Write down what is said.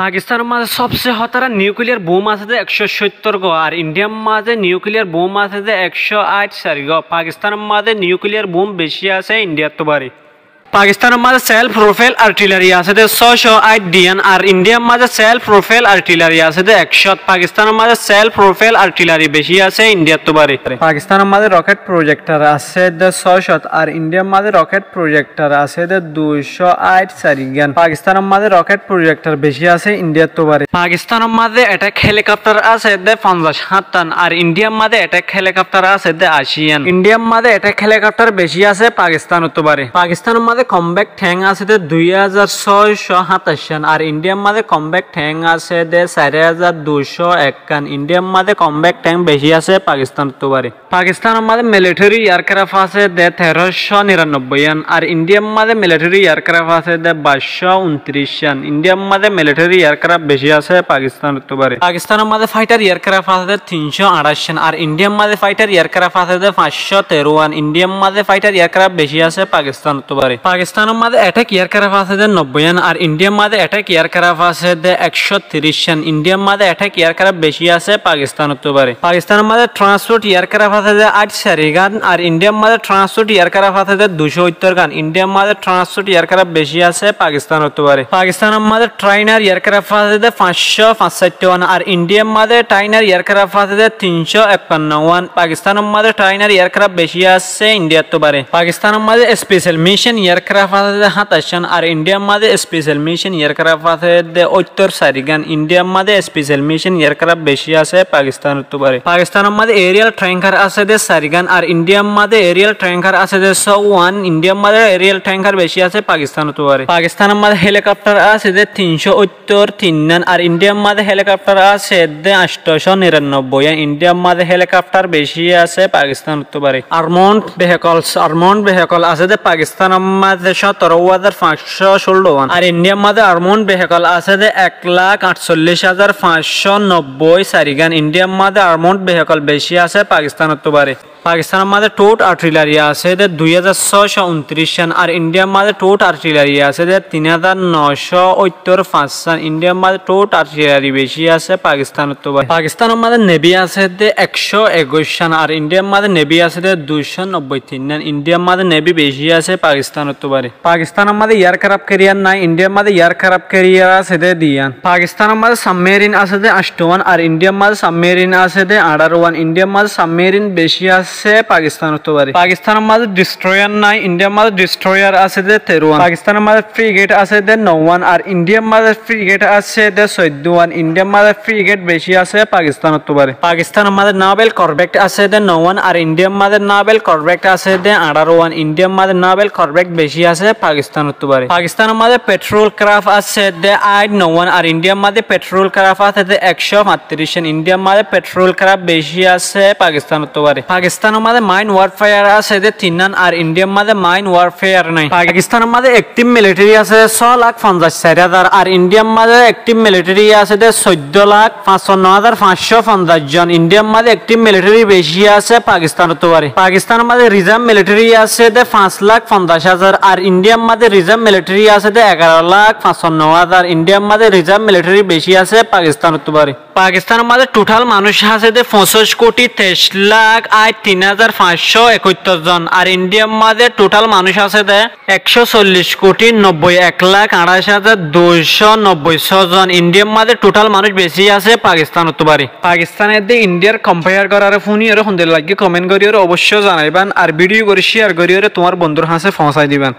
পাকিস্তানের মাঝে সবচেয়ে হতারা নিউক্লিয়ার বোম আছে যে 170 গো, আর ইন্ডিয়ার মাঝে নিউক্লিয়ার বোম আছে যে 108 গো। পাকিস্তানের মাঝে নিউক্লিয়ার বোম বেশি আছে ইন্ডিয়ার তো বাড়ি। পাকিস্তানের মাঝে সেলফ প্রোফাইল আর্টিলারি আছে যে 608 ডিএন, আর ইন্ডিয়ার মাঝে সেলফ প্রোফাইল আর্টিলারি আছে যে 100। পাকিস্তানের মাঝে সেলফ প্রোফাইল আর্টিলারি বেশি আছে ইন্ডিয়ার তো বাড়ি। পাকিস্তানের মাঝে রকেট প্রজেক্টর আছে যে 600, আর ইন্ডিয়ার মাঝে রকেট প্রজেক্টর আছে যে 208 জ্ঞান। পাকিস্তানের মাঝে রকেট প্রজেক্টর বেশি আছে ইন্ডিয়ার তো বাড়ি। পাকিস্তানের মাঝে অ্যাটাক হেলিকপ্টার আছে যে 50-60, আর ইন্ডিয়ার মাঝে অ্যাটাক হেলিকপ্টার আছে যে 80। ইন্ডিয়ার মাঝে অ্যাটাক হেলিকপ্টার বেশি আছে পাকিস্তানের তো বাড়ি। পাকিস্তানের মাঝে কমব্যাক ট্যাঙ্ক আছে যে 2627, আর ইন্ডিয়ার মাঝে কমব্যাক ট্যাঙ্ক আছে যে 4201। ইন্ডিয়ার মাঝে কমব্যাক ট্যাঙ্ক বেশি আছে পাকিস্তান তো বাড়ি। পাকিস্তানের মাঝে মিলিটারি এয়ারক্রাফট আছে যে 1399, আর ইন্ডিয়ার মাঝে মিলিটারি এয়ারক্রাফট আছে যে 2229। ইন্ডিয়ার মাঝে মিলিটারি এয়ারক্রাফট বেশি আছে পাকিস্তান তো বাড়ি। পাকিস্তানের মাঝে ফাইটার এয়ারক্রাফট আছে যে 328, আর ইন্ডিয়ার মাঝে ফাইটার এয়ারক্রাফট আছে যে 513। ইন্ডিয়ার মাঝে ফাইটার এয়ারক্রাফট বেশি আছে পাকিস্তান তো বাড়ি। পাকিস্তানের মাঝে অ্যাটাক এয়ারক্রাফট আছে যে 90, আর ইন্ডিয়ার মাঝে অ্যাটাক এয়ারক্রাফট আছে যে 130। ইন্ডিয়ার মাঝে অ্যাটাক এয়ারক্রাফট বেশি আছে পাকিস্তানের তো বাড়ি। পাকিস্তানের মাঝে ট্রান্সপোর্ট এয়ারক্রাফট আছে যে 8 গান, আর ইন্ডিয়ার মাঝে ট্রান্সপোর্ট এয়ারক্রাফট আছে যে 270 গান। ইন্ডিয়ার মাঝে ট্রান্সপোর্ট এয়ারক্রাফট বেশি আছে পাকিস্তানের তো বাড়ি। পাকিস্তানের মাঝে ট্রাইনার এয়ারক্রাফট আছে যে 555, আর ইন্ডিয়ার মাঝে ট্রাইনার এয়ারক্রাফট আছে যে 351। পাকিস্তানের মাঝে ট্রাইনার এয়ারক্রাফট বেশি আছে ইন্ডিয়ার তো বাড়ি। পাকিস্তানের মাঝে স্পেশাল মিশন এয়ারক্রাফট আছে যে 27, আর ইন্ডিয়ার মাঝে স্পেশাল মিশন এয়ারক্রাফট আছে যে 74 গান। ইন্ডিয়ার মাঝে স্পেশাল মিশন এয়ারক্রাফট বেশি আছে পাকিস্তানের তো বাড়ি। পাকিস্তানের মাঝে এরিয়াল ট্যাঙ্কার আছে যে 4 গান, আর ইন্ডিয়ার মাঝে এরিয়াল ট্যাঙ্কার আছে যে 101। ইন্ডিয়ার মাঝে এরিয়াল ট্যাঙ্কার বেশি আছে পাকিস্তানের তো বাড়ি। পাকিস্তানের মাঝে হেলিকপ্টার আছে যে 373, আর ইন্ডিয়ার মাঝে হেলিকপ্টার আছে যে 899। ইন্ডিয়ার মাঝে হেলিকপ্টার বেশি আছে পাকিস্তানের তো বাড়ি। আর্মড ভেহিকল আছে যে পাকিস্তানের মাঝে 17,516, আর ইন্ডিয়ার মাঝে আর্মড ভেহিকল আছে যে 1,48,590 গান। ইন্ডিয়ার মাঝে আর্মড ভেহিকল বেশি আছে পাকিস্তানের তো বাড়ি। পাকিস্তানের মাঝে টোট আর্টিলারি আছে যে 2629, আর ইন্ডিয়ার মাঝে টোট আর্টিলারি আছে যে 3985। ইন্ডিয়ার মাঝে টোট আর্টিলারি বেশি আছে পাকিস্তানের তো বাড়ি। পাকিস্তানের মাঝে নেভি আছে যে 121, আর ইন্ডিয়ার মাঝে নেভি আছে যে 293। ইন্ডিয়ার মাঝে নেভি বেশি আছে পাকিস্তানের তো বাড়ি। পাকিস্তানের মাঝে এয়ারক্রাফট ক্যারিয়ার নাই, ইন্ডিয়ার মাঝে এয়ারক্রাফট ক্যারিয়ার আছে যে 2। পাকিস্তানের মাঝে সাবমেরিন আছে যে 8, আর ইন্ডিয়ার মাঝে সাবমেরিন আছে যে 18। ইন্ডিয়ার মাঝে সাবমেরিন বেশি আছে পাকিস্তানের তো বাড়ি। পাকিস্তানের মাঝে ডিস্ট্রয়ার নাই, ইন্ডিয়ার মাঝে ডিস্ট্রয়ার আছে যে 13। পাকিস্তানের মাঝে ফ্রিগেট আছে যে 9, আর ইন্ডিয়ার মাঝে ফ্রিগেট আছে যে 14। ইন্ডিয়ার মাঝে ফ্রিগেট বেশি আছে পাকিস্তানের তো বাড়ি। পাকিস্তানের মাঝে নাভেল করভেট আছে যে 9, আর ইন্ডিয়ার মাঝে নাভেল করভেট আছে যে 18। ইন্ডিয়ার মাঝে নাভেল করভেট বেশি আছে পাকিস্তানের তো বাড়ি। পাকিস্তানের মাঝে পেট্রোল ক্রাফট আছে যে 8-9, আর ইন্ডিয়ার মাঝে পেট্রোল ক্রাফট আছে যে 135। ইন্ডিয়ার মাঝে পেট্রোল ক্রাফট বেশি আছে পাকিস্তানের তো বাড়ি। পাকিস্তানের মাঝে মাইন ওয়ারফেয়ার আছে যে 3, আর ইন্ডিয়ার মাঝে মাইন ওয়ারফেয়ার নাই। পাকিস্তানের মাঝে অ্যাক্টিভ মিলিটারি আছে 6,50,000, আর ইন্ডিয়ার মাঝে অ্যাক্টিভ মিলিটারি আছে যে 14,55,550 জন। ইন্ডিয়ার মাঝে অ্যাক্টিভ মিলিটারি বেশি আছে পাকিস্তানের তো বাড়ি। পাকিস্তানের মাঝে রিজার্ভ মিলিটারি আছে যে 5,50,000, আর ইন্ডিয়ার মাঝে রিজার্ভ মিলিটারি আছে যে 11,55,000। ইন্ডিয়ার মাঝে রিজার্ভ মিলিটারি বেশি আছে পাকিস্তানের তো বাড়ি। পাকিস্তানের মাঝে টোটাল মানুষ আছে যে 25,23,03,571 জন, আর ইন্ডিয়ার মাঝে টোটাল মানুষ আছে যে 140,91,28,296 জন। ইন্ডিয়ার মাঝে টোটাল মানুষ বেশি আছে পাকিস্তানের তো বাড়ি। পাকিস্তানের দিয়ে ইন্ডিয়ার কম্পেয়ার করার ফোন সুন্দর লাগে কমেন্ট করিও অবশ্যই জানাইবেন, আর ভিডিও করে শেয়ার করিও তোমার বন্ধুর হাতে পৌঁছাই দিবেন।